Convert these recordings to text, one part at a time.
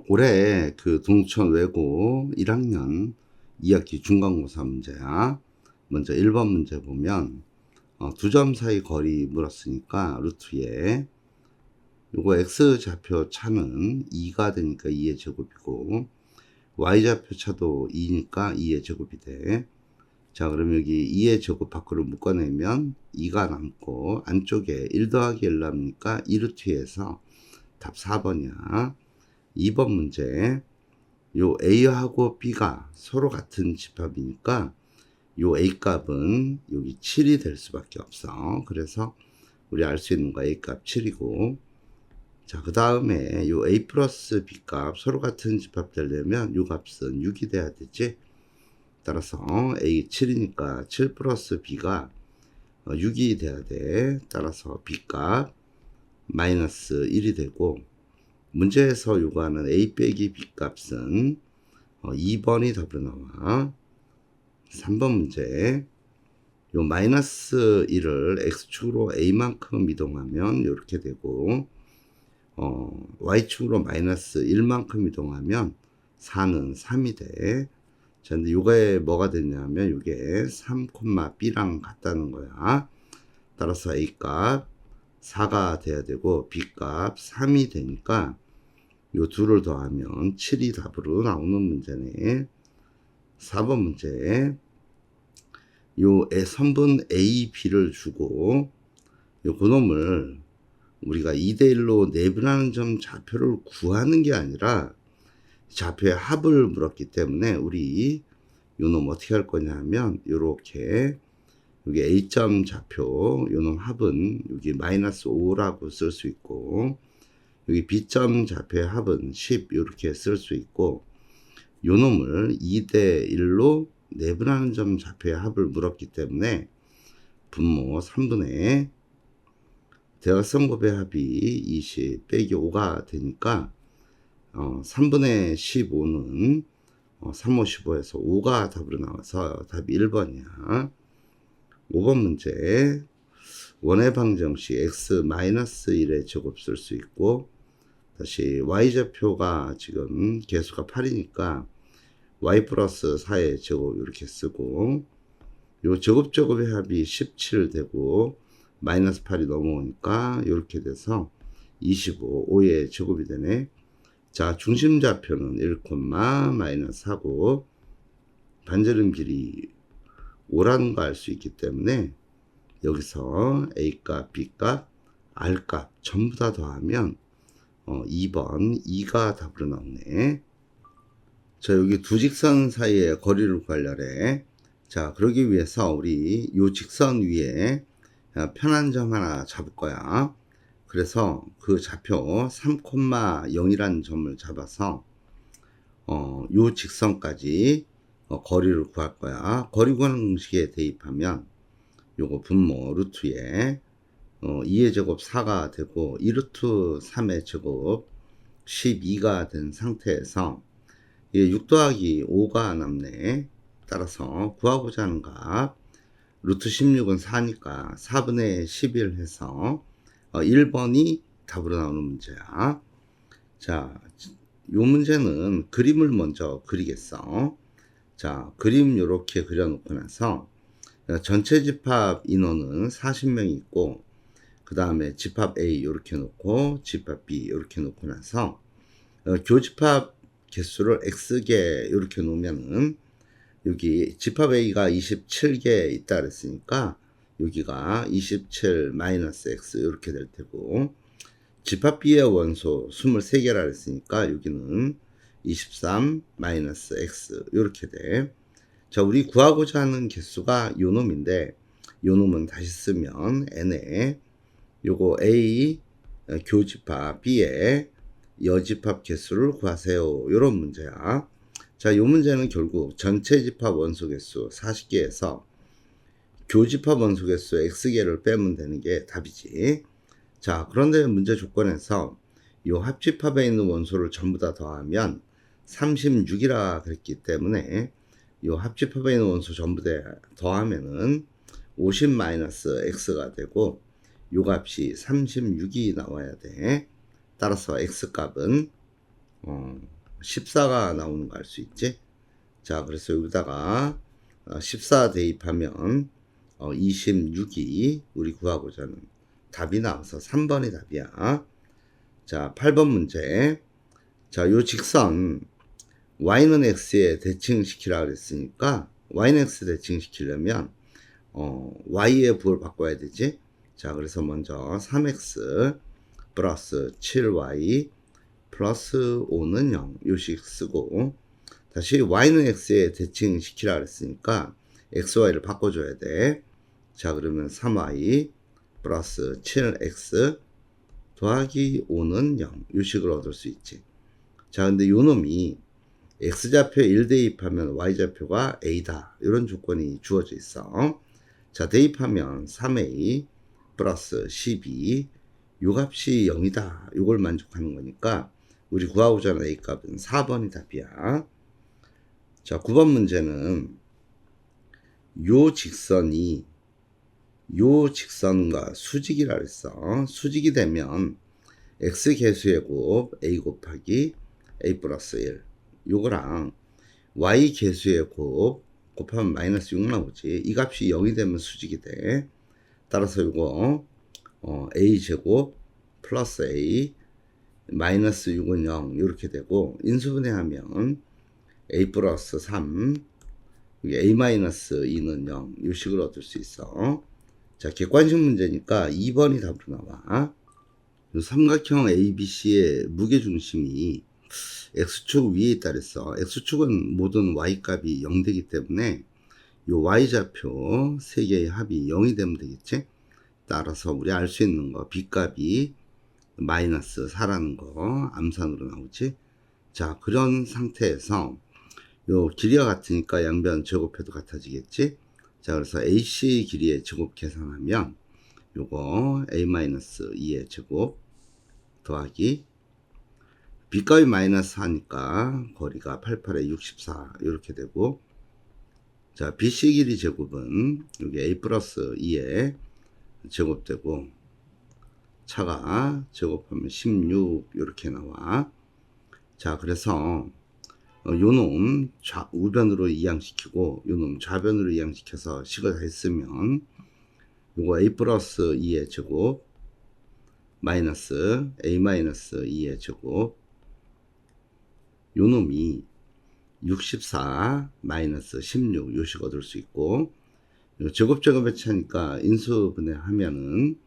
올해 그 동천 외고 1학년 2학기 중간고사 문제야. 먼저 1번 문제 보면 두 점 사이 거리 물었으니까 루트에 요거 x좌표 차는 2가 되니까 2의 제곱이고 y좌표 차도 2니까 2의 제곱이 돼. 자, 그럼 여기 2의 제곱 밖으로 묶어내면 2가 남고 안쪽에 1 더하기 1 남으니까 2루트에서 답 4번이야. 2번 문제, 요 A하고 B가 서로 같은 집합이니까 요 A 값은 여기 7이 될 수밖에 없어. 그래서 우리 알 수 있는 거 A 값 7이고, 자, 그 다음에 요 A 플러스 B 값 서로 같은 집합 되려면 요 값은 6이 돼야 되지. 따라서 A 7이니까 7 플러스 B가 6이 돼야 돼. 따라서 B 값 마이너스 1이 되고, 문제에서 요구하는 A 빼기 B 값은 2번이 답으로 나와. 3번 문제, 요 마이너스 1을 X축으로 A만큼 이동하면 이렇게 되고, Y축으로 마이너스 1만큼 이동하면 4는 3이 돼. 자, 근데 요게 뭐가 되냐면 요게 3, B랑 같다는 거야. 따라서 A 값 4가 돼야 되고 B 값 3이 되니까 요 둘을 더하면 7이 답으로 나오는 문제네. 4번 문제, 요 선분 A, B를 주고 요 그놈을 우리가 2대1로 내분하는 점 좌표를 구하는 게 아니라 좌표의 합을 물었기 때문에 우리 요놈 어떻게 할 거냐 하면 요렇게 여기 A점 좌표 요놈 합은 여기 마이너스 5라고 쓸 수 있고, 여기 B점 좌표의 합은 10 이렇게 쓸 수 있고, 요 놈을 2대1로 내분하는 점 좌표의 합을 물었기 때문에 분모 3분의 대각선 곱의 합이 20 빼기 5가 되니까 3분의 15는 3, 5, 15에서 5가 답으로 나와서 답이 1번이야. 5번 문제, 원의 방정식 x-1의 제곱 쓸 수 있고, 다시 y좌표가 지금 개수가 8이니까 y 플러스 4의 제곱 이렇게 쓰고, 요 제곱제곱의 합이 17 되고 마이너스 8이 넘어오니까 이렇게 돼서 25, 5의 제곱이 되네. 자, 중심좌표는 1, 마이너스 하고 반지름 길이 5라는 거 알 수 있기 때문에 여기서 A값, B값, R값 전부 다 더하면 2번 2가 답으로 나오네. 자, 여기 두 직선 사이의 거리를 구하려래. 자, 그러기 위해서 우리 요 직선 위에 편한 점 하나 잡을 거야. 그래서 그 좌표 3,0이라는 점을 잡아서 요 직선까지 거리를 구할 거야. 거리 구하는 공식에 대입하면 요거 분모 루트에 2의 제곱 4가 되고 2루트 3의 제곱 12가 된 상태에서 6 더하기 5가 남네. 따라서 구하고자 하는 값 루트 16은 4니까 4분의 11 해서 1번이 답으로 나오는 문제야. 자, 요 문제는 그림을 먼저 그리겠어. 자, 그림 요렇게 그려놓고 나서 전체 집합 인원은 40명이 있고, 그 다음에 집합 A 요렇게 놓고 집합 B 요렇게 놓고 나서 교집합 개수를 X개 요렇게 놓으면은 여기 집합 A가 27개 있다 그랬으니까 여기가 27 마이너스 X 이렇게 될 테고, 집합 B의 원소 23개라 그랬으니까 여기는 23 마이너스 X 이렇게 돼. 자, 우리 구하고자 하는 개수가 요 놈인데 요 놈은 다시 쓰면 n에 요거 A 교집합 B의 여집합 개수를 구하세요. 요런 문제야. 자, 요 문제는 결국 전체 집합 원소 개수 40개에서 교집합 원소 개수 X개를 빼면 되는 게 답이지. 자, 그런데 문제 조건에서 요 합집합에 있는 원소를 전부 다 더하면 36이라 그랬기 때문에 요 합집합에 있는 원소 전부 다 더하면은 50 마이너스 X가 되고 요 값이 36이 나와야 돼. 따라서 X 값은 14가 나오는 거 알 수 있지? 자, 그래서 여기다가 14 대입하면 26이 우리 구하고자 하는 답이 나와서 3번이 답이야. 자, 8번 문제. 자, 요 직선 y는 x에 대칭시키라 그랬으니까 y는 x 대칭시키려면 y의 부호를 바꿔야 되지. 자, 그래서 먼저 3x 플러스 7y 플러스 5는 0 요식 쓰고, 다시 y는 x에 대칭시키라 그랬으니까 xy를 바꿔줘야 돼. 자, 그러면 3y 플러스 7x 더하기 5는 0 요식을 얻을 수 있지. 자, 근데 요 놈이 x좌표에 1 대입하면 y좌표가 a다, 이런 조건이 주어져 있어. 자, 대입하면 3a 플러스 12 요 값이 0이다, 요걸 만족하는 거니까 우리 구하고자 하는 a 값은 4번이 답이야. 자, 9번 문제는 요 직선과 수직이라 그랬어. 수직이 되면 x 계수의 곱 a 곱하기 a 플러스 1 요거랑 y 계수의 곱 곱하면 마이너스 6 나오지. 이 값이 0이 되면 수직이 돼. 따라서 요거 a 제곱 플러스 a 마이너스 6은 0 이렇게 되고, 인수분해하면 a 플러스 3 a 마이너스 2는 0 이 식을 얻을 수 있어. 자, 객관식 문제니까 2번이 답으로 나와. 이 삼각형 ABC의 무게중심이 x축 위에 있다 그랬어. x축은 모든 y값이 0 되기 때문에 요 y좌표 3개의 합이 0이 되면 되겠지. 따라서 우리 알 수 있는 거 b값이 마이너스 4라는 거 암산으로 나오지. 자, 그런 상태에서 요 길이가 같으니까 양변 제곱해도 같아지겠지. 자, 그래서 AC 길이의 제곱 계산하면 요거 A-2의 제곱 더하기 B값이 마이너스 하니까 거리가 88에 64 이렇게 되고, 자, BC 길이 제곱은 여기 A 플러스 2의 제곱되고 차가 제곱하면 16 이렇게 나와. 자, 그래서 요놈 우변으로 이항시키고 요놈 좌변으로 이항시켜서 식을 다 했으면 요거 a 플러스 2의 제곱 마이너스 a 마이너스 2의 제곱 요놈이 64 마이너스 16 요식 얻을 수 있고, 요 제곱제곱의 차니까 인수분해하면은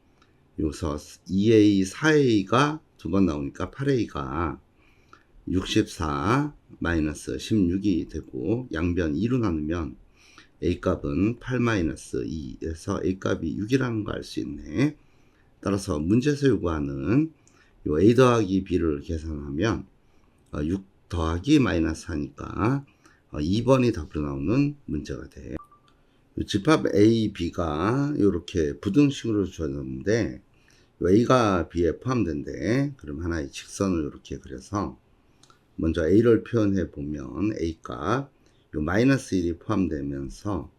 여기서 2a 4a가 두 번 나오니까 8a가 64 마이너스 16이 되고, 양변 2로 나누면 a 값은 8 마이너스 2에서 a 값이 6이라는 거 알 수 있네. 따라서 문제에서 요구하는 요 a 더하기 b를 계산하면 6 더하기 마이너스 하니까 2번이 답으로 나오는 문제가 돼. 집합 a, b가 이렇게 부등식으로 주어졌는데 a가 b에 포함된대. 그럼 하나의 직선을 이렇게 그려서 먼저 a를 표현해 보면 a 값 요 마이너스 1이 포함되면서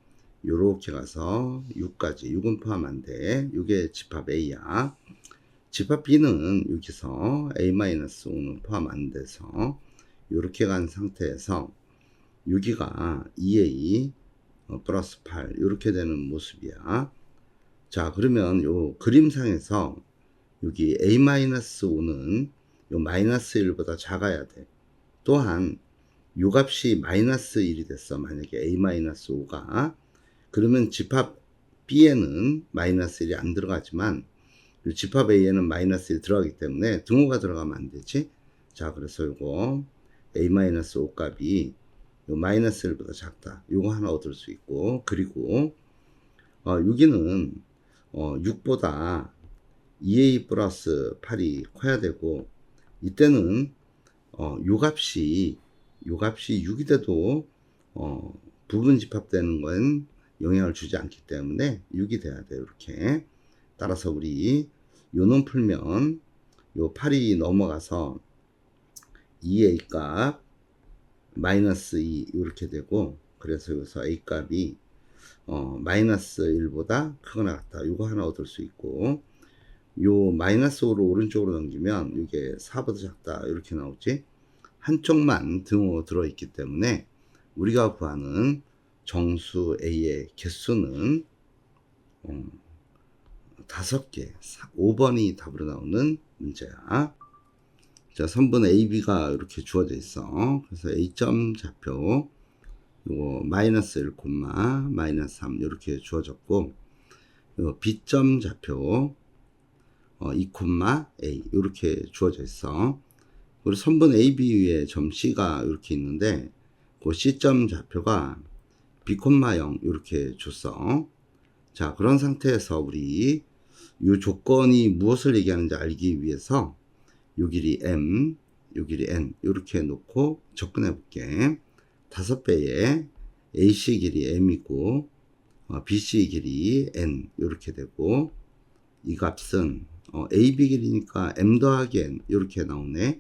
요렇게 가서 6까지, 6은 포함 안 돼. 요게 집합 a야. 집합 b는 여기서 a-5는 포함 안 돼서 요렇게 간 상태에서 여기가 2a 플러스 8 요렇게 되는 모습이야. 자, 그러면 요 그림상에서 여기 a-5는 요 마이너스 1보다 작아야 돼. 또한 요 값이 마이너스 1이 됐어. 만약에 a-5가. 그러면 집합 b에는 마이너스 1이 안 들어가지만 요 집합 a에는 마이너스 1 들어가기 때문에 등호가 들어가면 안 되지. 자, 그래서 요거 a-5 값이 요 마이너스 1보다 작다. 요거 하나 얻을 수 있고, 그리고 여기는 6보다 2a 플러스 8이 커야 되고, 이때는 요 값이 6이 돼도 부분 집합되는 건 영향을 주지 않기 때문에 6이 돼야 돼요. 이렇게. 따라서 우리 요놈 풀면 요 8이 넘어가서 2a 값 마이너스 2 이렇게 되고, 그래서 여기서 a 값이 마이너스 1보다 크거나 같다. 요거 하나 얻을 수 있고, 요 마이너스 5를 오른쪽으로 넘기면 이게 4보다 작다 이렇게 나오지. 한쪽만 등호 들어있기 때문에 우리가 구하는 정수 A의 개수는 5개, 5번이 답으로 나오는 문제야. 자, 선분 AB가 이렇게 주어져 있어. 그래서 A점 좌표, 요거 마이너스 1, 마이너스 3 이렇게 주어졌고, 요 B점 좌표 2, A 이렇게 주어져 있어. 그리고 선분 AB 위에 점 C가 이렇게 있는데, 그 C점 좌표가 B, 0 이렇게 줬어. 자, 그런 상태에서 우리 이 조건이 무엇을 얘기하는지 알기 위해서 요 길이 M, 요 길이 N 이렇게 놓고 접근해 볼게. 5배에 AC 길이 M이고 BC 길이 N 이렇게 되고, 이 값은 AB 길이니까 M 더하기 N 이렇게 나오네.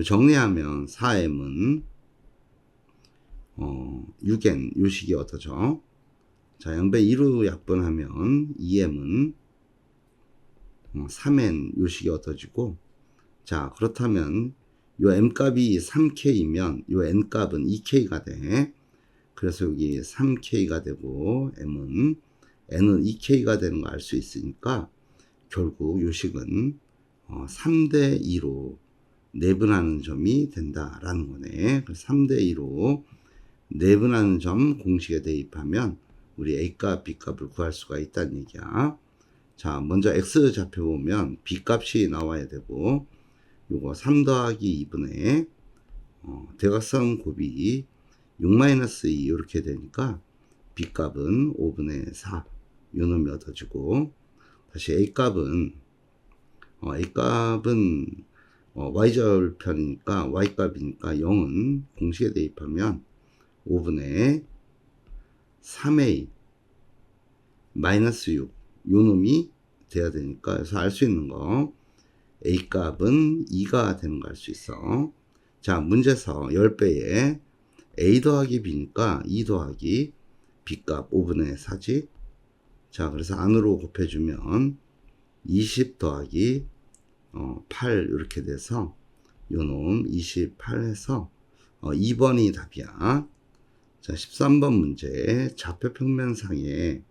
정리하면 4M은 6N 요 식이 얻어져. 자, 양배 2로 약분하면 2M은 3N 요 식이 얻어지고, 자, 그렇다면 요 M 값이 3K이면 요 N 값은 2K가 돼. 그래서 여기 3K가 되고 N은 2K가 되는 거 알 수 있으니까 결국 요 식은 3대 2로 내분하는 점이 된다라는 거네. 그래서 3대 2로 내분하는 점 공식에 대입하면 우리 A값, B값을 구할 수가 있다는 얘기야. 자, 먼저 X 좌표 보면 B값이 나와야 되고, 요거 3 더하기 2분의 대각선 곱이 6-2 이렇게 되니까 B값은 5분의 4 요 놈이 얻어지고, 다시 A값은 Y절편이니까 Y값이니까 0은 공식에 대입하면 5분의 3A 마이너스 6 요 놈이 돼야 되니까, 그래서 알 수 있는 거 A 값은 2가 되는 거 알 수 있어. 자, 문제에서 10배에 A 더하기 B니까 2 더하기 B 값 5분의 4지. 자, 그래서 안으로 곱해주면 20 더하기 8 이렇게 돼서 요 놈 28 해서 2번이 답이야. 자, 13번 문제 좌표평면상에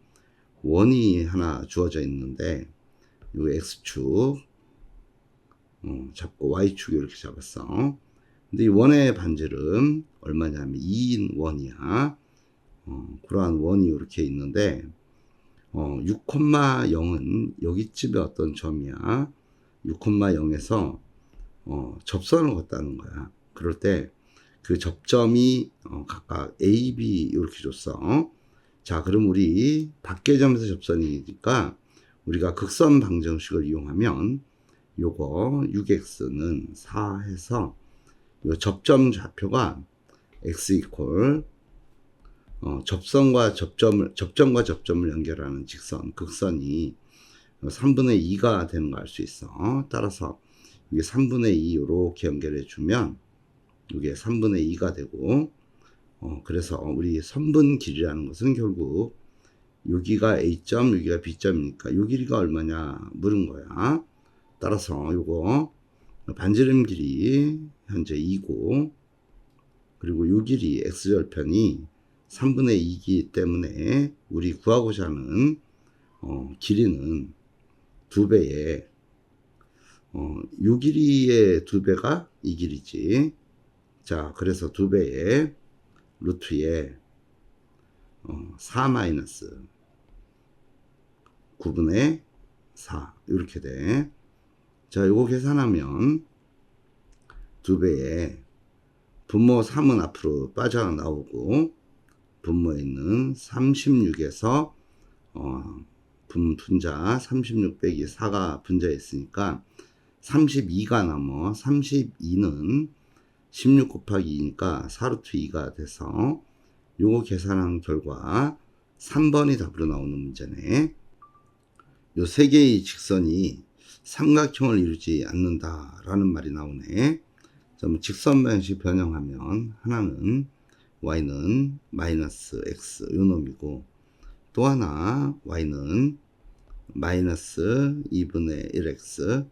원이 하나 주어져 있는데, 요 X축 잡고 Y축 이렇게 잡았어. 근데 이 원의 반지름 얼마냐면 2인 원이야. 그러한 원이 이렇게 있는데 6,0은 여기쯤에 어떤 점이야. 6,0에서 접선을 걷다는 거야. 그럴 때 그 접점이 각각 A, B 이렇게 줬어. 자, 그럼 우리 밖의 점에서 접선이니까 우리가 극선 방정식을 이용하면 요거 6x는 4 해서 요 접점 좌표가 x 이퀄 접점과 접점을 연결하는 직선, 극선이 3분의 2가 되는 거 알 수 있어. 따라서 이게 3분의 2 이렇게 연결해 주면 이게 3분의 2가 되고, 그래서 우리 선분 길이라는 것은 결국 여기가 A점, 여기가 B점이니까 요 길이가 얼마냐 물은 거야. 따라서 요거 반지름 길이 현재 2고, 그리고 요 길이 X절편이 3분의 2이기 때문에 우리 구하고자 하는 길이는 2배에 요 길이의 2배가 이 길이지. 자, 그래서 2배에 루트에 4 마이너스 9분의 4 이렇게 돼. 자, 요거 계산하면 2배에 분모 3은 앞으로 빠져나오고, 분모에 있는 36에서 분자 36 빼기 4가 분자에 있으니까 32가 남아. 32는 16 곱하기 2니까 4루트 2가 돼서 요거 계산한 결과 3번이 답으로 나오는 문제네. 요 세 개의 직선이 삼각형을 이루지 않는다라는 말이 나오네. 직선 방식 변형하면 하나는 y는 마이너스 x 요 놈이고, 또 하나 y는 마이너스 2분의 1x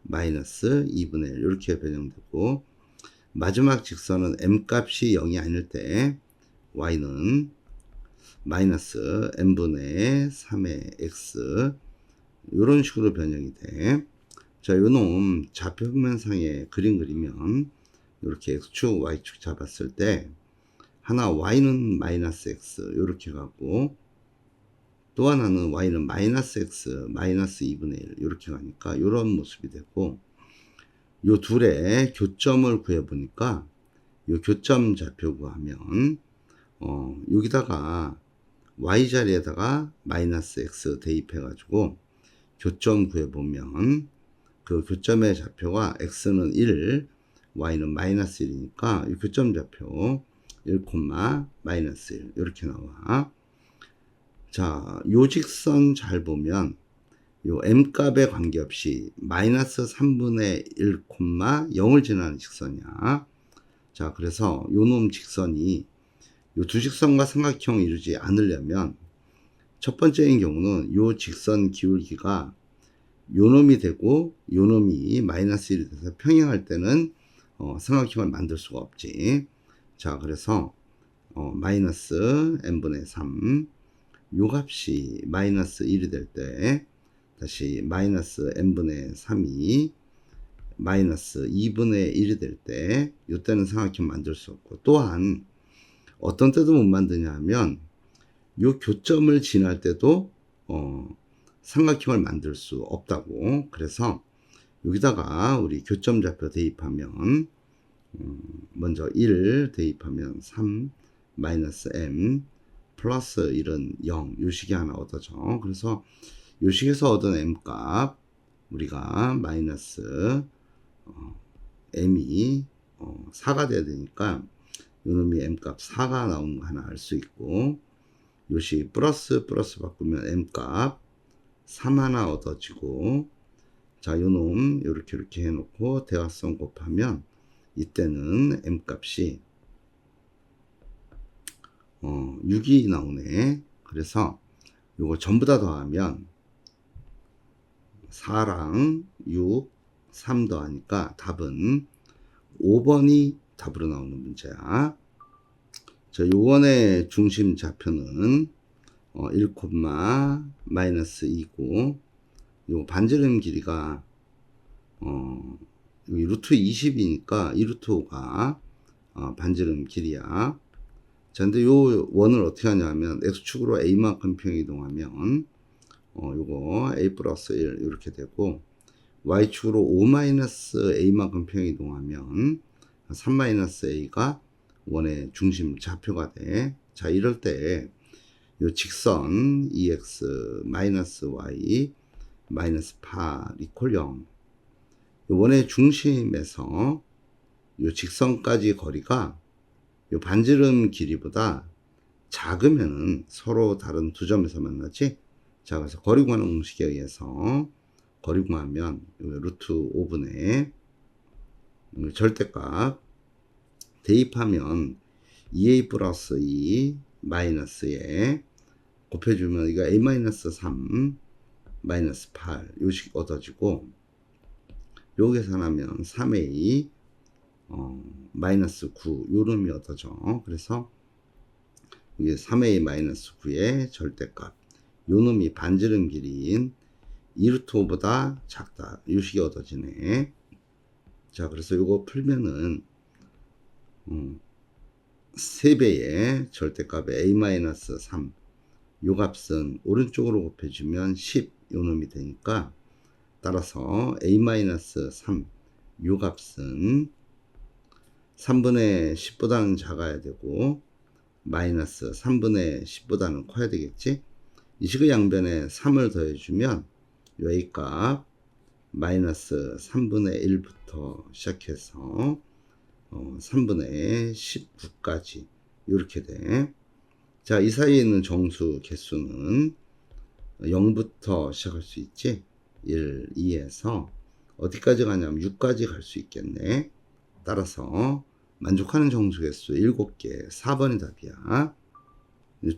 마이너스 2분의 1 이렇게 변형되고, 마지막 직선은 m값이 0이 아닐 때 y는 마이너스 n분의 3의 x 이런 식으로 변형이 돼. 자, 요놈 좌표면상에 그림 그리면 이렇게 x축, y축 잡았을 때 하나 y는 마이너스 x 이렇게 가고 또 하나는 y는 마이너스 x 마이너스 2분의 1 이렇게 가니까 이런 모습이 되고 요 둘의 교점을 구해보니까 요 교점 좌표 구하면 여기다가 y 자리에다가 마이너스 x 대입해 가지고 교점 구해보면 그 교점의 좌표가 x는 1 y는 마이너스 1이니까 이 교점 좌표 1, 마이너스 1 이렇게 나와. 자, 요 직선 잘 보면 요 m값에 관계없이 마이너스 3분의 1, 0을 지나는 직선이야. 자, 그래서 요 놈 직선이 요 두 직선과 삼각형을 이루지 않으려면 첫 번째인 경우는 요 직선 기울기가 요 놈이 되고 요 놈이 마이너스 1이 돼서 평행할 때는 삼각형을 만들 수가 없지. 자, 그래서 마이너스 n분의 3 요 값이 마이너스 1이 될 때 다시 마이너스 n분의 3이 마이너스 2분의 1이 될 때 이때는 삼각형 만들 수 없고 또한 어떤 때도 못 만드냐 하면 요 교점을 지날 때도 삼각형을 만들 수 없다고. 그래서 여기다가 우리 교점 좌표 대입하면 먼저 1 대입하면 3 마이너스 m 플러스 1은 0 요 식이 하나 얻어져. 그래서 요 식에서 얻은 m값 우리가 마이너스 m이 4가 돼야 되니까 요놈이 m값 4가 나오는 거 하나 알 수 있고 요식 플러스 바꾸면 m값 3 하나 얻어지고 자 요놈 이렇게 해놓고 대화성 곱하면 이때는 m값이 6이 나오네. 그래서 요거 전부 다 더하면 4랑 6, 3 더하니까 답은 5번이 답으로 나오는 문제야. 자, 요번에 중심 좌표는 1, 마이너스 2고 요 반지름 길이가 여기 루트 20이니까 이 루트 5가 반지름 길이야. 자, 근데 요 원을 어떻게 하냐면 x축으로 a만큼 평행 이동하면 요거 a 플러스 1 이렇게 되고 y축으로 5-a만큼 평행 이동하면 3-a가 원의 중심 좌표가 돼. 자, 이럴 때 요 직선 2x 마이너스 y 마이너스 8 이퀄 0 요 원의 중심에서 요 직선까지 거리가 요 반지름 길이보다 작으면은 서로 다른 두 점에서 만나지. 자, 그래서 거리 구하는 공식에 의해서 거리 구하면 루트 5분의 절대값 대입하면 2a 플러스 2 마이너스에 곱해주면 이거 a 마이너스 3 마이너스 8 요식 얻어지고 요 계산하면 3a 마이너스 9 요놈이 얻어져. 그래서 이게 3a 마이너스 9의 절대값 요놈이 반지름 길이인 2루트 5보다 작다 요식이 얻어지네. 자, 그래서 요거 풀면은 3배의 절대값의 a-3 요 값은 오른쪽으로 곱해주면 10 요놈이 되니까 따라서 a-3 요 값은 3분의 10보다는 작아야 되고 마이너스 3분의 10보다는 커야 되겠지. 이 식의 양변에 3을 더해주면 요 a값 마이너스 3분의 1부터 시작해서 3분의 19까지 이렇게 돼. 자, 이 사이에 있는 정수 개수는 0부터 시작할 수 있지. 1, 2에서 어디까지 가냐면 6까지 갈 수 있겠네. 따라서 만족하는 정수 개수 7개 4번이 답이야.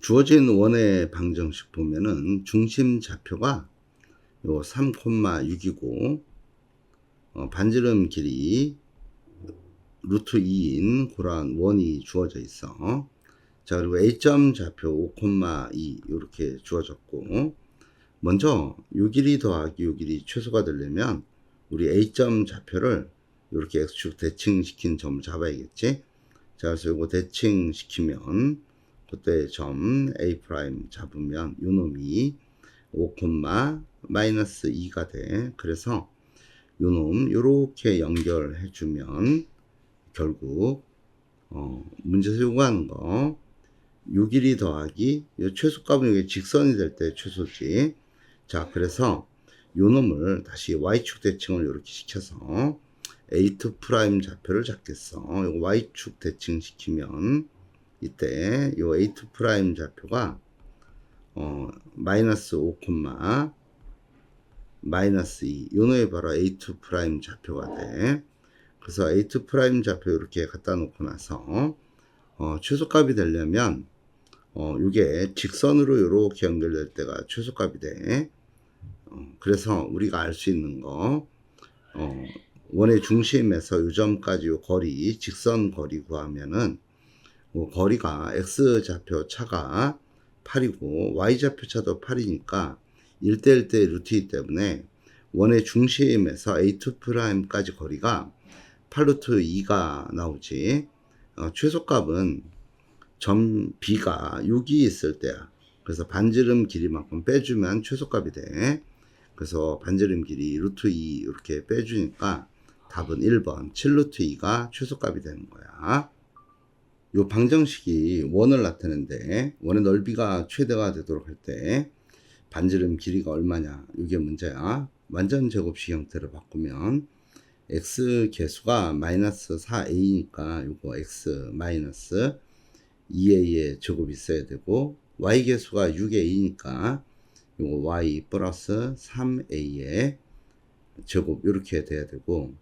주어진 원의 방정식 보면은 중심 좌표가 요 3,6이고 반지름 길이 루트 2인 고란 1이 주어져 있어. 자, 그리고 A점 좌표 5,2 이렇게 주어졌고, 먼저 요 길이 더하기 요 길이 최소가 되려면 우리 A점 좌표를 이렇게 X축 대칭시킨 점을 잡아야겠지. 자, 그래서 요거 대칭시키면 그때 점 A 프라임 잡으면 요 놈이 5, 마이너스 2가 돼. 그래서 요 놈 요렇게 연결해 주면 결국 문제에서 요구하는 거 요 길이 더하기 요 최소값은 이게 직선이 될 때 최소지. 자, 그래서 요 놈을 다시 y축 대칭을 이렇게 시켜서 A2 프라임 좌표를 잡겠어. 요거 y축 대칭 시키면 이때 요 A2 프라임 좌표가 마이너스 5, 마이너스 2. 요 놈이 바로 A2 프라임 좌표가 돼. 그래서 A2 프라임 좌표 이렇게 갖다 놓고 나서 최소값이 되려면 요게 직선으로 이렇게 연결될 때가 최소값이 돼. 그래서 우리가 알 수 있는 거 원의 중심에서 요 점까지 요 거리 직선 거리 구하면은 거리가 x 좌표 차가 8이고 y 좌표 차도 8이니까 1대 1대 루트이기 때문에 원의 중심에서 A2'까지 거리가 8루트 2가 나오지. 최소값은 점 B가 6이 있을 때야. 그래서 반지름 길이만큼 빼주면 최소값이 돼. 그래서 반지름 길이 루트 2 이렇게 빼주니까 답은 1번 7루트 2가 최소값이 되는 거야. 요 방정식이 원을 나타내는데 원의 넓이가 최대가 되도록 할 때 반지름 길이가 얼마냐, 이게 문제야. 완전 제곱식 형태로 바꾸면 x 개수가 마이너스 4a니까 요거 x 마이너스 2a의 제곱이 있어야 되고, y 개수가 6a니까 요거 y 플러스 3a의 제곱 이렇게 돼야 되고,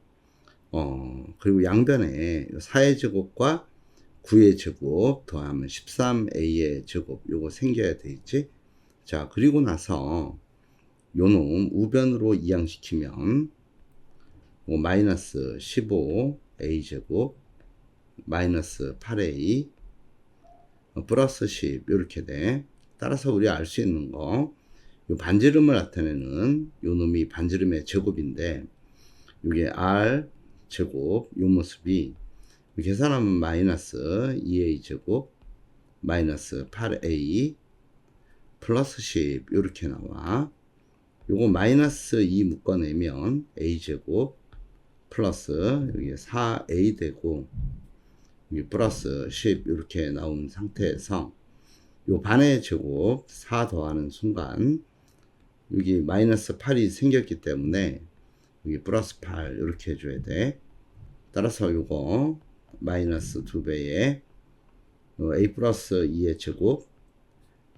그리고 양변에 4의 제곱과 9의 제곱 더하면 13a의 제곱 요거 생겨야 되겠지. 자, 그리고 나서 요놈 우변으로 이항시키면 마이너스 15a 제곱 마이너스 8a 플러스 10 이렇게 돼. 따라서 우리가 알 수 있는 거, 요 반지름을 나타내는 요 놈이 반지름의 제곱인데 요게 r 제곱 요 모습이 계산하면 마이너스 2a 제곱 마이너스 8a 플러스 10 이렇게 나와. 요거 마이너스 2 묶어내면 a 제곱 플러스 여기 4a 되고 여기 플러스 10 이렇게 나온 상태에서 요 반의 제곱 4 더하는 순간 여기 마이너스 8이 생겼기 때문에 여기 플러스 8 이렇게 해줘야 돼. 따라서 요거 마이너스 2배에 a 플러스 2의 제곱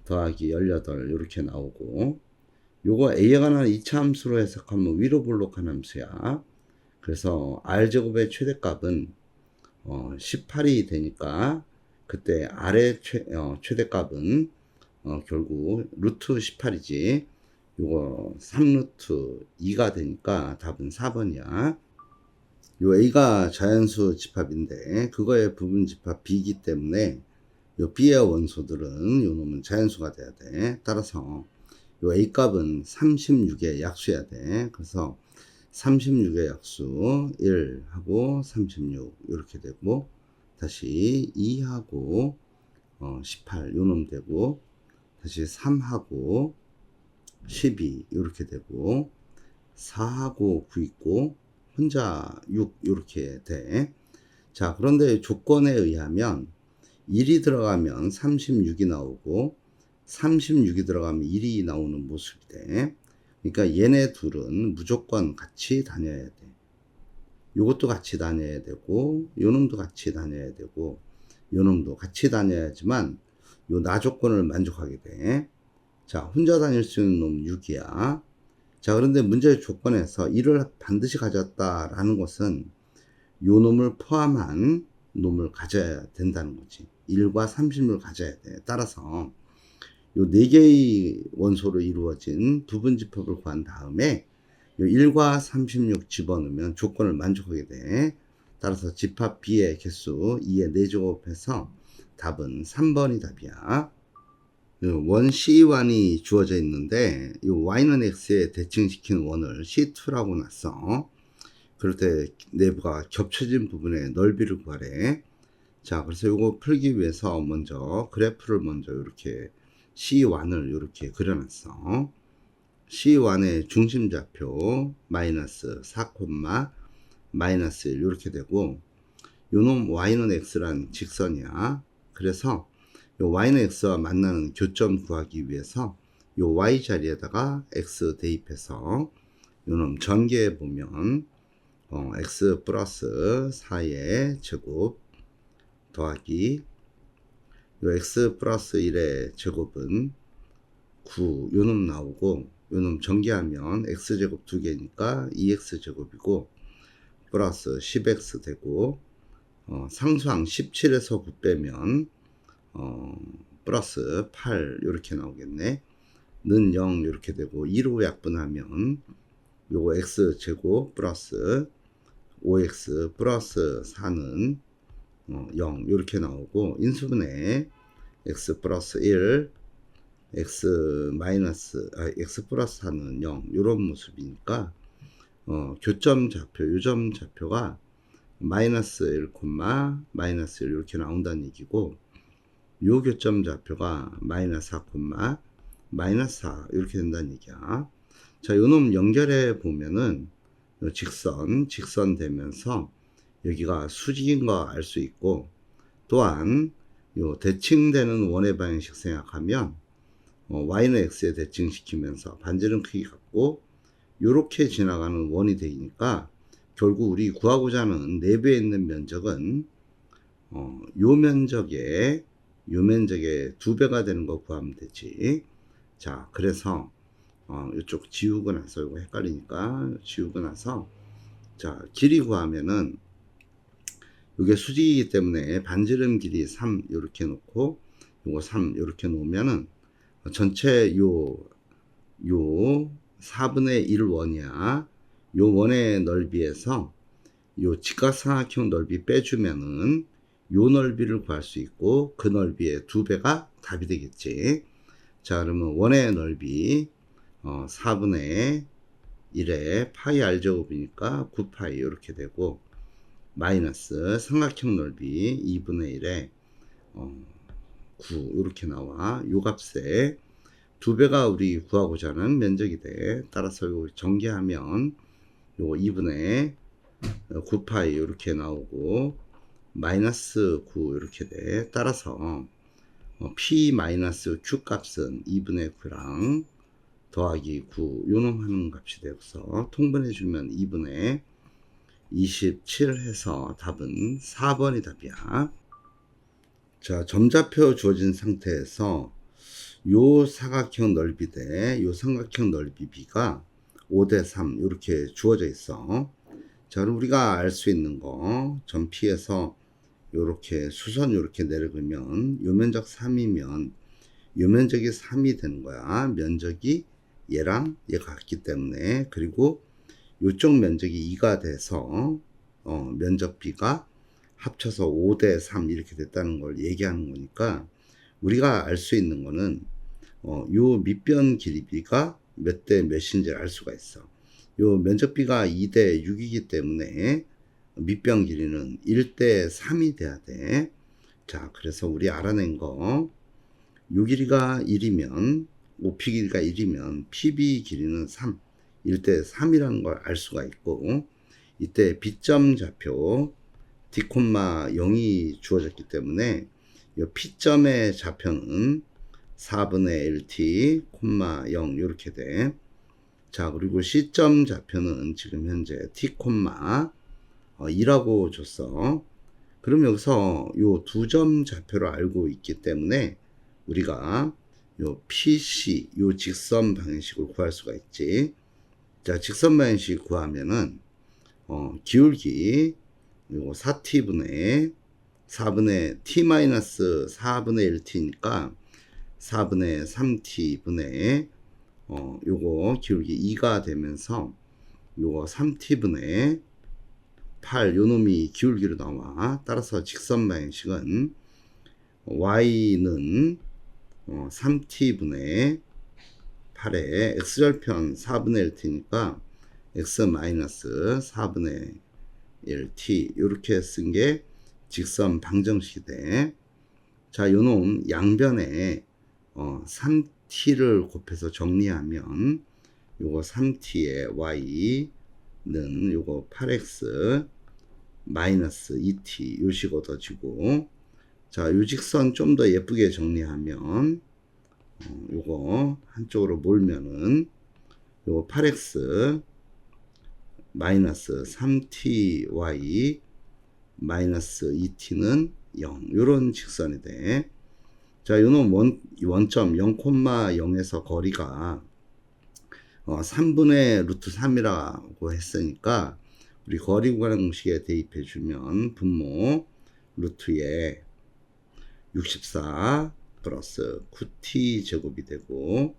더하기 18 이렇게 나오고, 요거 a에 관한 이차함수로 해석하면 위로 볼록한 함수야. 그래서 r제곱의 최대값은 18이 되니까 그때 r의 최대값은 결국 루트 18이지. 요거 3루트 2가 되니까 답은 4번이야. 요 a가 자연수 집합인데 그거의 부분 집합 b이기 때문에 요 b의 원소들은 요 놈은 자연수가 돼야 돼. 따라서 요 a 값은 36의 약수여야 돼. 그래서 36의 약수 1하고 36 이렇게 되고, 다시 2하고 18 요 놈 되고, 다시 3하고 12 이렇게 되고, 4하고 9 있고 혼자 6 이렇게 돼. 자, 그런데 조건에 의하면 1이 들어가면 36이 나오고 36이 들어가면 1이 나오는 모습이 돼. 그러니까 얘네 둘은 무조건 같이 다녀야 돼. 요것도 같이 다녀야 되고 요놈도 같이 다녀야 되고 요놈도 같이 다녀야지만 요 나 조건을 만족하게 돼. 자, 혼자 다닐 수 있는 놈 6이야. 자, 그런데 문제의 조건에서 1을 반드시 가졌다라는 것은 요 놈을 포함한 놈을 가져야 된다는 거지. 1과 36을 가져야 돼. 따라서 요 4개의 원소로 이루어진 부분집합을 구한 다음에 요 1과 36 집어넣으면 조건을 만족하게 돼. 따라서 집합 B의 개수 2의 4제곱해서 답은 3번이 답이야. 원 C1이 주어져 있는데 이 Y는 X에 대칭시키는 원을 C2라고 놨어. 그럴 때 내부가 겹쳐진 부분의 넓이를 구하래. 자, 그래서 이거 풀기 위해서 먼저 그래프를 먼저 이렇게 C1을 이렇게 그려놨어. C1의 중심좌표 마이너스 4, 마이너스 1 이렇게 되고 요놈 Y는 X란 직선이야. 그래서 요 Y는 X와 만나는 교점 구하기 위해서 요 Y 자리에다가 X 대입해서 요놈 전개해 보면 X 플러스 4의 제곱 더하기 요 X 플러스 1의 제곱은 9 요놈 나오고 요놈 전개하면 X제곱 2개니까 2X제곱이고 플러스 10X 되고 상수항 17에서 9 빼면 플러스 8 이렇게 나오겠네. 는 0 이렇게 되고 2로 약분하면 요거 X제곱 플러스 5X 플러스 4는 0 이렇게 나오고 인수분해 X 플러스 1 X 플러스 4는 0 이런 모습이니까 교점 좌표 요점 좌표가 마이너스 1, 마이너스 1 이렇게 나온다는 얘기고 요 교점 좌표가 마이너스 4, 마이너스 4 이렇게 된다는 얘기야. 자, 요놈 연결해 보면은 요 직선 되면서 여기가 수직인 거 알 수 있고 또한 요 대칭되는 원의 방향식 생각하면 Y는 X에 대칭시키면서 반지름 크기 같고 요렇게 지나가는 원이 되니까 결국 우리 구하고자 하는 내부에 있는 면적은 요 면적의 2배가 되는 거 구하면 되지. 자, 그래서 이쪽 지우고 나서 이거 헷갈리니까 지우고 나서 자, 길이 구하면은 이게 수직이기 때문에 반지름 길이 3 이렇게 놓고 요거 3 이렇게 놓으면은 전체 요 4분의 1 원이야. 요 원의 넓이에서 요 직각삼각형 넓이 빼주면은 요 넓이를 구할 수 있고 그 넓이의 2배가 답이 되겠지. 자, 그러면 원의 넓이 4분의 1에 파이 r제곱이니까 9파이 이렇게 되고 마이너스 삼각형 넓이 2분의 1에 9 이렇게 나와. 요 값에 2배가 우리 구하고자 하는 면적이 돼. 따라서 요 전개하면 요거 2분의 9파이 이렇게 나오고 마이너스 9 이렇게 돼. 따라서 P 마이너스 Q 값은 2분의 9랑 더하기 9 요놈 하는 값이 되어서 통분해 주면 2분의 27 해서 답은 4번이 답이야. 자, 점좌표 주어진 상태에서 요 사각형 넓이 대 요 삼각형 넓이 B가 5대 3 이렇게 주어져 있어. 자, 그럼 우리가 알 수 있는 거 점 P에서 요렇게 수선 요렇게 내려가면 요 면적 3이면 요 면적이 3이 되는 거야. 면적이 얘랑 얘가 같기 때문에. 그리고 요쪽 면적이 2가 돼서 면적 B가 합쳐서 5대 3 이렇게 됐다는 걸 얘기하는 거니까 우리가 알 수 있는 거는 요 밑변 길이가 몇 대 몇인지 알 수가 있어. 요 면적 B가 2대 6이기 때문에 밑변 길이는 1대 3이 돼야 돼. 자, 그래서 우리 알아낸 거 요 길이가 1이면 OP 길이가 1이면 PB 길이는 3 1대 3이라는 걸 알 수가 있고 이때 B점 좌표 D, 0이 주어졌기 때문에 이 P점의 좌표는 4분의 1t, 0 이렇게 돼. 자, 그리고 C점 좌표는 지금 현재 t, 2라고 줬어. 그럼 여기서 요 두 점 좌표를 알고 있기 때문에 우리가 요 PC, 요 직선 방정식을 구할 수가 있지. 자, 직선 방정식 구하면은 기울기 요거 4t분의 4분의 t-4분의 1t니까 4분의 3t분의 요거 기울기 2가 되면서 요거 3t분의 8 요놈이 기울기로 나와. 따라서 직선 방향식은 y는 3t분의 8에 x절편 4분의 1t니까 x 마이너스 4분의 1t 이렇게 쓴 게 직선 방정식이 돼. 자, 요놈 양변에 3t를 곱해서 정리하면 요거 3t의 y는 요거 8x 마이너스 2t 요식 얻어지고, 자, 요 직선 좀 더 예쁘게 정리하면 요거 한쪽으로 몰면은 요거 8x 마이너스 3ty 마이너스 2t는 0 요런 직선이 돼. 자, 요놈 원점 0,0에서 거리가 3분의 루트 3이라고 했으니까 우리 거리 구간 공식에 대입해 주면 분모 루트에 64 플러스 9t 제곱이 되고,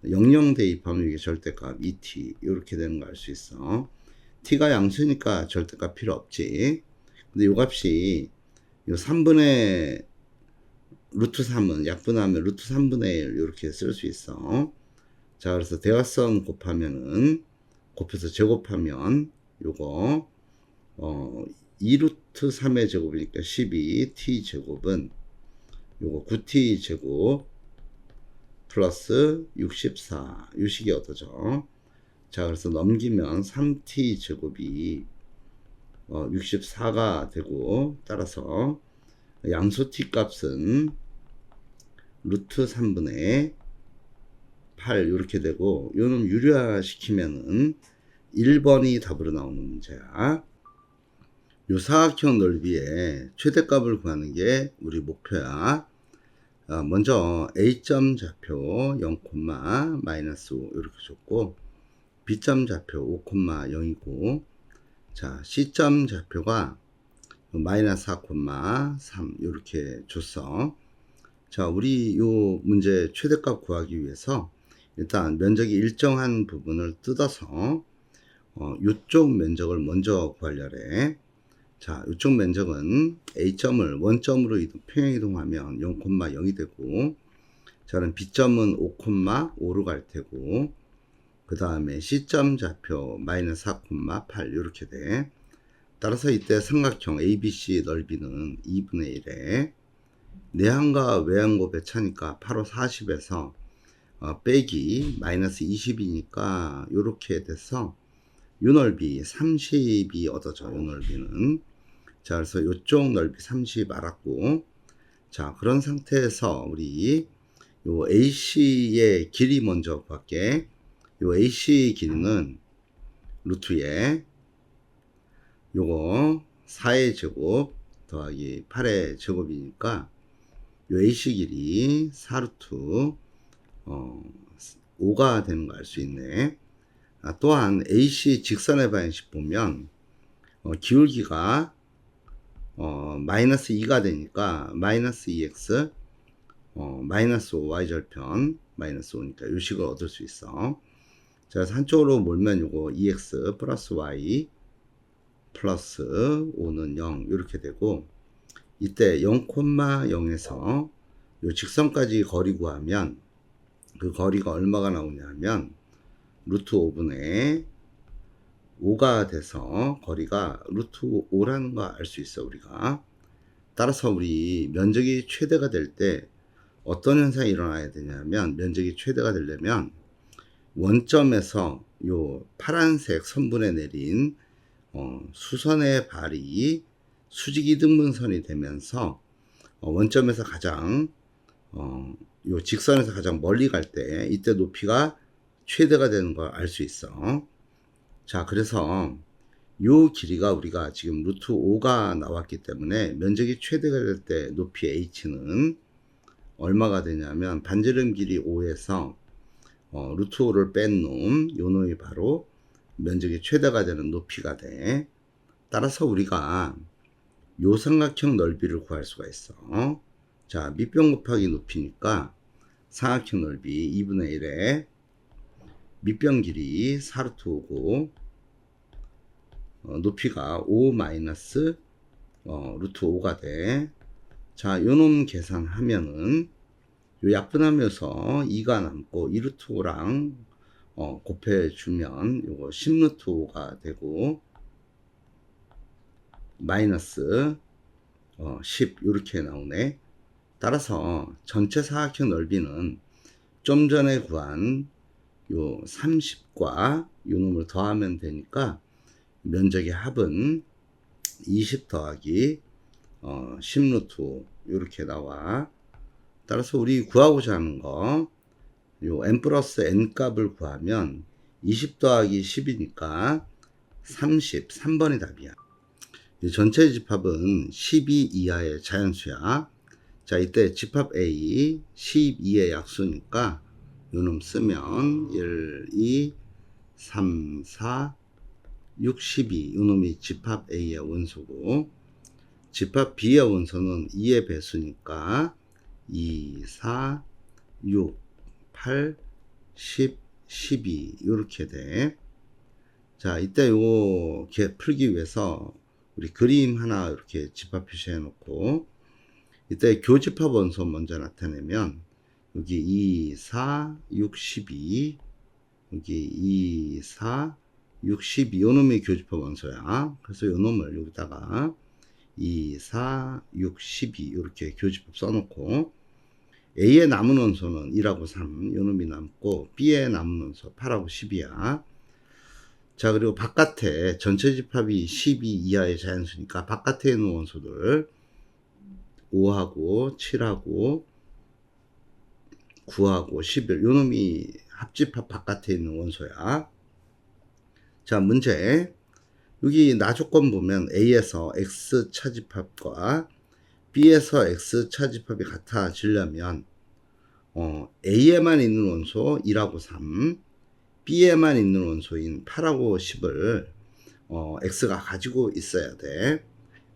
00 대입하면 이게 절대값 2t 이렇게 되는 거 알 수 있어. t가 양수니까 절대값 필요 없지. 근데 요 값이 요 3분의 루트 3은 약분하면 루트 3분의 1 이렇게 쓸 수 있어. 자, 그래서 대각선 곱해서 제곱하면 요거 2루트 3의 제곱이니까 12 t 제곱은 요거 9t 제곱 플러스 64 요식이 얻어져. 자, 그래서 넘기면 3t 제곱이 64가 되고, 따라서 양수 t 값은 루트 3분의 8 이렇게 되고, 요놈 유리화 시키면은 1번이 답으로 나오는 문제야. 요 사각형 넓이의 최대값을 구하는 게 우리 목표야. 먼저 A점 좌표 0, 마이너스 5 이렇게 줬고, B점 좌표 5,0이고, 자, C점 좌표가 마이너스 4,3 이렇게 줬어. 자, 우리 요 문제 최대값 구하기 위해서 일단 면적이 일정한 부분을 뜯어서 요쪽 면적을 먼저 구하려래. 자, 요쪽 면적은 A점을 원점으로 평행 이동하면 0,0이 되고, 저는 B점은 5,5로 갈 테고, 그 다음에 C점 좌표 마이너스 4,8 이렇게 돼. 따라서 이때 삼각형 ABC 넓이는 2분의 1에 내항과 외항곱의 차니까 8호 40에서 빼기 마이너스 20이니까 요렇게 돼서 요 넓이 30이 얻어져. 요 넓이는. 자, 그래서 요쪽 넓이 30 알았고, 자, 그런 상태에서 우리 요 AC의 길이 먼저 구할게. 요 AC 길이는 루트에 요거 4의 제곱 더하기 8의 제곱이니까 요 AC 길이 4루트 5가 되는 거 알 수 있네. 또한 AC 직선의 방향식 보면 기울기가 마이너스 2가 되니까 마이너스 2x 마이너스 5 y절편 마이너스 5니까 요 식을 얻을 수 있어. 자, 그래서 한쪽으로 몰면 요거 2x 플러스 y 플러스 5는 0 이렇게 되고, 이때 0,0에서 요 직선까지 거리 구하면 그 거리가 얼마가 나오냐면 루트 5분의 5가 돼서 거리가 루트 5라는 거 알 수 있어 우리가. 따라서 우리 면적이 최대가 될 때 어떤 현상이 일어나야 되냐면, 면적이 최대가 되려면 원점에서 요 파란색 선분에 내린 수선의 발이 수직이 등분선이 되면서 원점에서 가장 요 직선에서 가장 멀리 갈 때 이때 높이가 최대가 되는 걸 알 수 있어. 자, 그래서 요 길이가 우리가 지금 루트 5가 나왔기 때문에 면적이 최대가 될 때 높이 h는 얼마가 되냐면 반지름 길이 5에서 루트 5를 뺀 놈, 요 놈이 바로 면적이 최대가 되는 높이가 돼. 따라서 우리가 요 삼각형 넓이를 구할 수가 있어. 자, 밑변 곱하기 높이니까 삼각형 넓이 2분의 1에 밑변 길이 4루트 5고 높이가 5 마이너스 루트 5가 돼. 자, 요놈 계산하면은 요 약분하면서 2가 남고 2 루트 5랑 곱해주면 요거 10 루트 5가 되고 마이너스 10 요렇게 나오네. 따라서 전체 사각형 넓이는 좀 전에 구한 요 30과 요 놈을 더하면 되니까 면적의 합은 20 더하기 10 루트 5 요렇게 나와. 따라서 우리 구하고자 하는 거 요 n 플러스 n 값을 구하면 20 더하기 10이니까 33번이 답이야. 이 전체 집합은 12 이하의 자연수야. 자, 이때 집합 A 12의 약수니까 요놈 쓰면 1, 2, 3, 4, 6, 12 요놈이 집합 A의 원소고, 집합 B의 원소는 2의 배수니까 2, 4, 6, 8, 10, 12 요렇게 돼. 자, 이때 요거 풀기 위해서 우리 그림 하나 이렇게 집합 표시해 놓고, 이때 교집합 원소 먼저 나타내면 여기 2, 4, 6, 12 여기 2, 4, 6, 12 요놈이 교집합 원소야. 그래서 요놈을 여기다가 2, 4, 6, 12 이렇게 교집합 써놓고, A의 남은 원소는 1하고 3 요놈이 남고, B의 남은 원소 8하고 10이야. 자, 그리고 바깥에 전체 집합이 12 이하의 자연수니까 바깥에 있는 원소들 5하고 7하고 9하고 11 요놈이 합집합 바깥에 있는 원소야. 자, 문제. 여기 나조건 보면 A에서 X 차집합과 B에서 X 차집합이 같아지려면 A에만 있는 원소 1하고 3, B에만 있는 원소인 8하고 10을 X가 가지고 있어야 돼.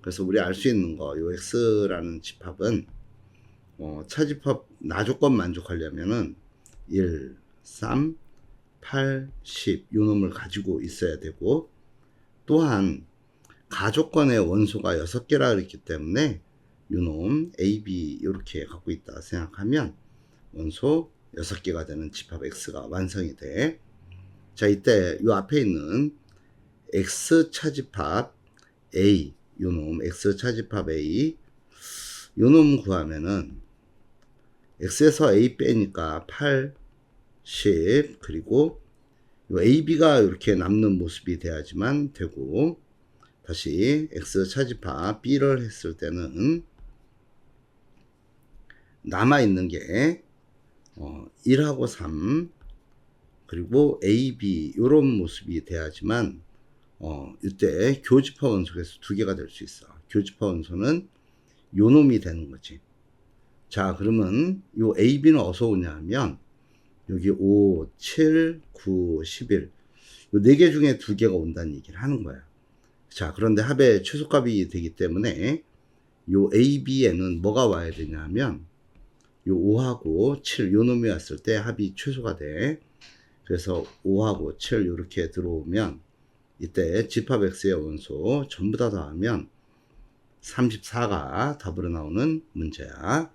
그래서 우리 알 수 있는 거, 요 X라는 집합은 차집합 나조건 만족하려면은 1, 3, 8, 10 요놈을 가지고 있어야 되고, 또한 가조건의 원소가 6개라 그랬기 때문에 요놈 A, B 요렇게 갖고 있다 생각하면 원소 6개가 되는 집합 X가 완성이 돼. 자, 이때 요 앞에 있는 X 차집합 A 요놈 X 차집합 A 요놈 구하면은 X에서 A 빼니까 8, 10 그리고 요 AB가 이렇게 남는 모습이 돼야지만 되고, 다시 X 차집합 B를 했을 때는 남아있는 게 1하고 3 그리고 AB 요런 모습이 돼야지만 이때 교집합 원소에서 2개가 될 수 있어. 교집합 원소는 요놈이 되는 거지. 자, 그러면 요 AB는 어디서 오냐 하면 여기 5, 7, 9, 11 요 4개 중에 2개가 온다는 얘기를 하는 거야. 자, 그런데 합의 최소값이 되기 때문에 요 AB에는 뭐가 와야 되냐 하면 요 5하고 7 요 놈이 왔을 때 합이 최소가 돼. 그래서 5하고 7 이렇게 들어오면 이때 집합 X의 원소 전부 다 더하면 34가 답으로 나오는 문제야.